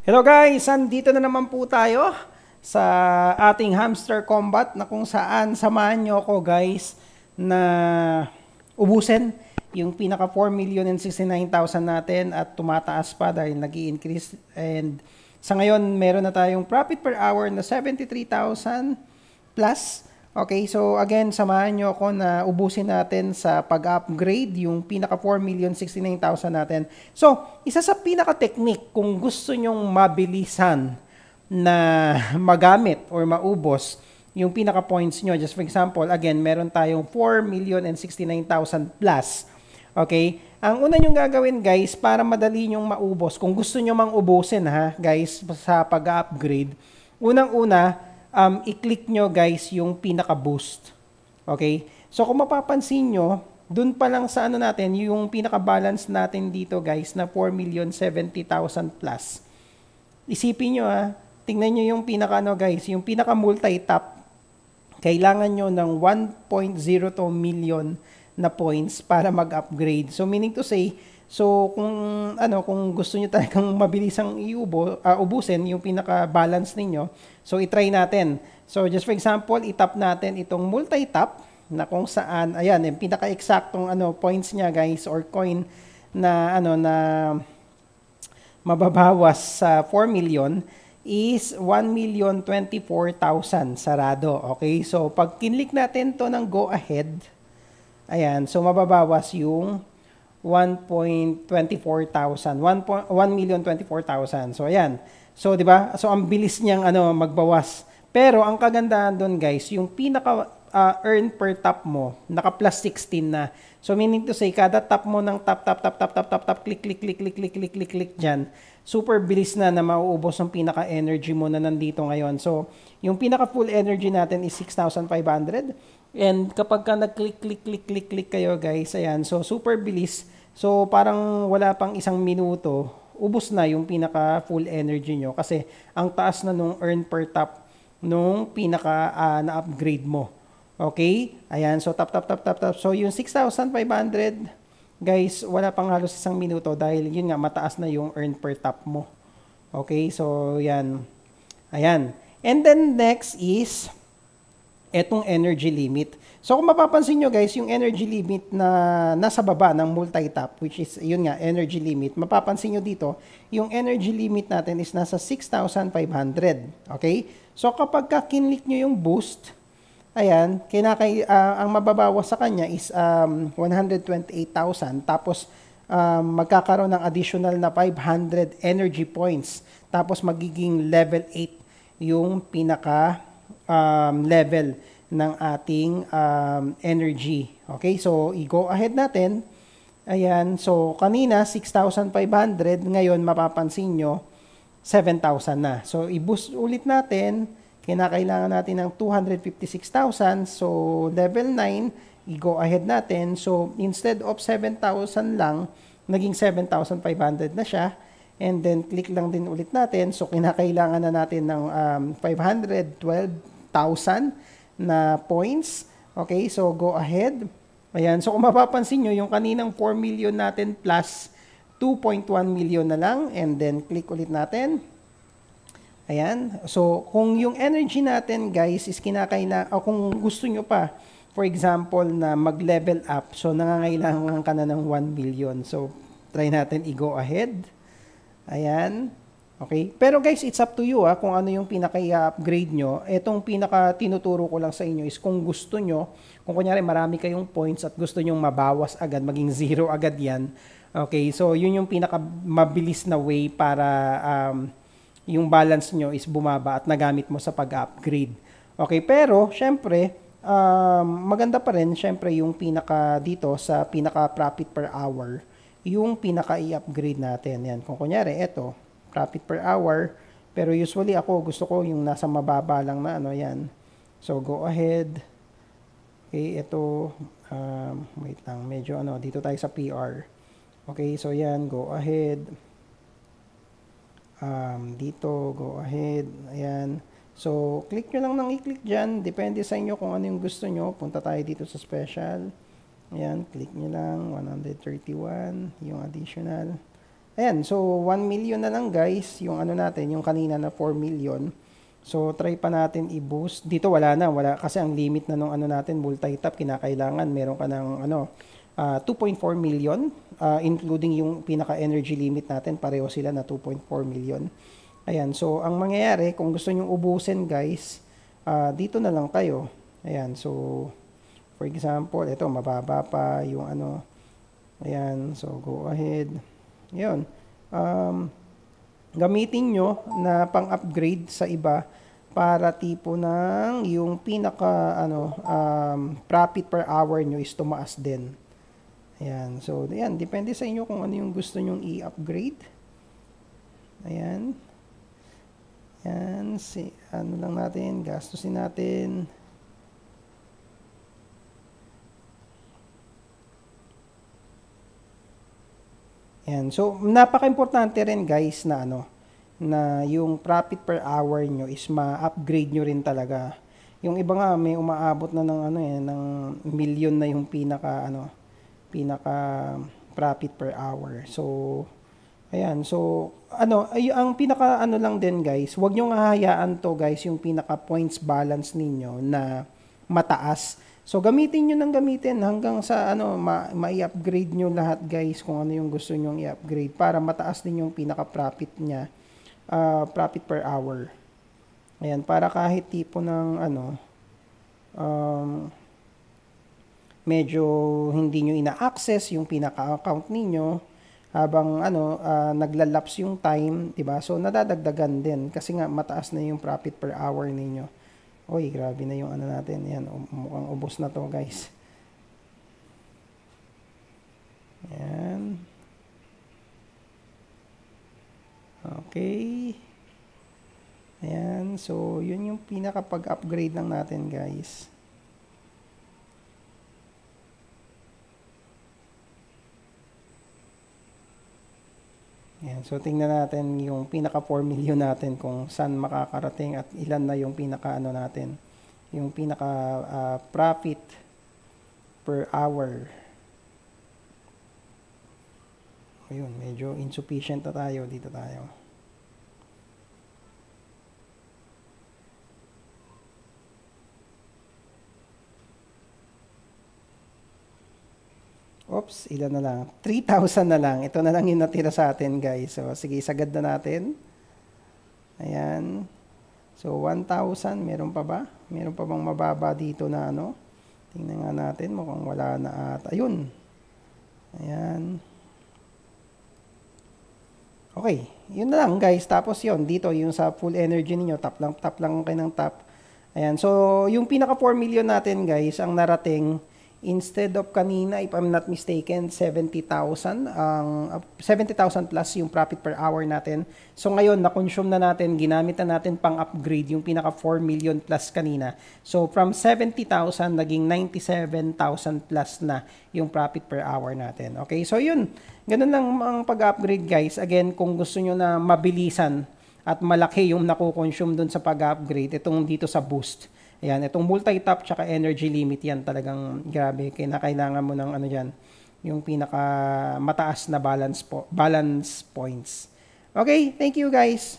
Hello guys! Andito na naman po tayo sa ating hamster combat na kung saan samahan nyo ako guys na ubusin yung pinaka 4,069,000 natin at tumataas pa dahil nag-i-increase, and sa ngayon meron na tayong profit per hour na 73,000 plus. Okay, so again, samahan nyo ako na ubusin natin sa pag-upgrade yung pinaka 4,069,000 natin. So, isa sa pinaka-technique kung gusto nyong mabilisan na magamit or maubos yung pinaka-points nyo. Just for example, again, meron tayong 4,069,000 plus. Okay, ang una nyong gagawin guys, para madali nyong maubos, kung gusto nyo mang ubusin ha guys sa pag-upgrade, unang-una, i-click nyo guys yung pinaka-boost. Okay? So kung mapapansin nyo, dun pa lang sa ano natin, yung pinaka-balance natin dito guys na 4,070,000 plus. Isipin nyo ha, tingnan nyo yung pinaka-ano guys, yung pinaka-multi-tap, kailangan nyo ng 1.02 million na points para mag-upgrade. So meaning to say, so kung gusto niyo talagang mabilisang ubusin yung pinaka-balance ninyo, so i-try natin. So just for example, i-tap natin itong multi-tap na kung saan ayan, yung pinaka-eksaktong points niya guys or coin na na mababawas sa 4 million is 1,024,000 sarado. Okay? So pag kinlik natin to ng go ahead, ayan, so mababawas yung 1,024,000. So ayan. So 'di ba? So ang bilis niyang magbawas. Pero ang kagandahan doon guys, yung pinaka earn per tap mo, naka plus 16 na. So meaning to say, kada tap mo ng tap click diyan, super bilis na mauubos ang pinaka energy mo na nandito ngayon. So yung pinaka full energy natin is 6,500. And kapag ka nag-click kayo guys, ayan, so super bilis. So parang wala pang isang minuto, ubos na yung pinaka full energy nyo kasi ang taas na nung earn per tap nung pinaka na-upgrade mo. Okay? Ayan, so tap. So yung 6,500 guys, wala pang halos isang minuto dahil yun nga, mataas na yung earn per tap mo. Okay? So yan. Ayan. And then next is etong energy limit. So kung mapapansin nyo guys, yung energy limit na nasa baba ng multi-tap, which is yun nga, energy limit, mapapansin nyo dito, yung energy limit natin is nasa 6,500. Okay? So kapag kinlik nyo yung boost, ayan, ang mababawas sa kanya is 128,000. Tapos magkakaroon ng additional na 500 energy points. Tapos magiging level 8 yung pinaka level ng ating energy. Okay, so i-go ahead natin. Ayan, so kanina 6,500, ngayon mapapansin nyo 7,000 na. So i-boost ulit natin, kinakailangan natin ng 256,000. So level 9, i-go ahead natin. So instead of 7,000 lang, naging 7,500 na siya. And then click lang din ulit natin. So kinakailangan na natin ng 512,000 na points. Okay, so go ahead. Ayan, so kung mapapansin nyo, yung kaninang 4 million natin plus 2.1 million na lang, and then click ulit natin. Ayan, so kung yung energy natin guys is kinakailangan, o kung gusto nyo pa, for example, na mag-level up, so nangangailangan ka na ng 1 million. So try natin i-go ahead. Ayan. Okay? Pero guys, it's up to you kung ano yung pinaka-i-upgrade nyo. Etong pinaka-tinuturo ko lang sa inyo is kung gusto nyo, kung kunyari marami kayong points at gusto nyong mabawas agad, maging zero agad yan. Okay? So, yun yung pinaka-mabilis na way para yung balance nyo is bumaba at nagamit mo sa pag-upgrade. Okay? Pero, syempre, maganda pa rin, syempre, yung pinaka dito sa pinaka-profit per hour, yung pinaka-i-upgrade natin. Yan. Kung kunyari, eto, profit per hour, pero usually ako gusto ko yung nasa mababa lang na yan. So go ahead. Okay, ito wait lang, medyo dito tayo sa PR. Okay, so yan, go ahead. Dito, go ahead. Ayan. So click nyo lang i-click dyan, depende sa inyo kung ano yung gusto nyo. Punta tayo dito sa special. Ayan, click nyo lang 131 yung additional. Ayan, so 1 million na lang guys, yung ano natin, yung kanina na 4 million. So try pa natin i-boost. Dito wala na, wala kasi ang limit na nung ano natin, multi-tap, kinakailangan meron ka ng ano, 2.4 million, including yung pinaka-energy limit natin, pareho sila na 2.4 million. Ayan, so ang mangyayari, kung gusto nyo ubusin guys, dito na lang kayo. Ayan, so for example, ito mababa pa yung ano. Ayan, so go ahead. Yun. Gamitin nyo na pang-upgrade sa iba para tipo ng yung pinaka ano, profit per hour nyo is tumaas din. Ayan. So, ayan. Depende sa inyo kung ano yung gusto nyong i-upgrade. Ayan. Ayan. Ano lang natin, gastusin natin. Yan. So, napaka-importante rin guys na ano, na yung profit per hour nyo is ma-upgrade nyo rin talaga. Yung iba nga may umaabot na ng ano ng million na yung pinaka profit per hour. So, ayan. So, ano, ang pinaka ano lang din guys, huwag nyo nga hayaan to guys, yung pinaka points balance ninyo na mataas. So, gamitin nyo ng gamitin hanggang sa ano, ma-i-upgrade nyo lahat guys kung ano yung gusto nyo i-upgrade para mataas din yung pinaka-profit niya, profit per hour. Ayan, para kahit tipo ng ano, medyo hindi nyo ina-access yung pinaka-account ninyo habang ano, naglalapse yung time, diba? So, nadadagdagan din kasi nga mataas na yung profit per hour ninyo. Oy, grabe na yung ano natin. Yan, mukhang ubos na to guys. Yan. Okay. Ayan. So, yun yung pinaka-pag-upgrade lang natin guys. Ayan, so tingnan natin yung pinaka 4 million natin kung saan makakarating at ilan na yung pinaka ano natin, yung pinaka profit per hour. Ayun, medyo insufficient na tayo, dito tayo. Oops, ilan na lang? 3,000 na lang. Ito na lang yung natira sa atin, guys. So, sige, sagad na natin. Ayan. So, 1,000. Meron pa ba? Meron pa bang mababa dito na ano? Tingnan nga natin. Mukhang wala na at ayun. Ayan. Okay. Yun na lang, guys. Tapos yun. Dito, yung sa full energy niyo tap lang kayo ng tap. Ayan. So, yung pinaka 4 million natin, guys, ang narating, instead of kanina, if I'm not mistaken, 70,000 plus yung profit per hour natin. So ngayon, na-consume na natin, ginamit na natin pang-upgrade yung pinaka 4 million plus kanina. So from 70,000, naging 97,000 plus na yung profit per hour natin. Okay, so yun. Ganun lang ang pag-upgrade guys. Again, kung gusto nyo na mabilisan at malaki yung nakukonsume dun sa pag-upgrade, itong dito sa boost. Ayan, itong multi-tap tsaka energy limit yan talagang grabe. Kailangan mo ng ano dyan, yung pinaka mataas na balance points. Okay, thank you guys.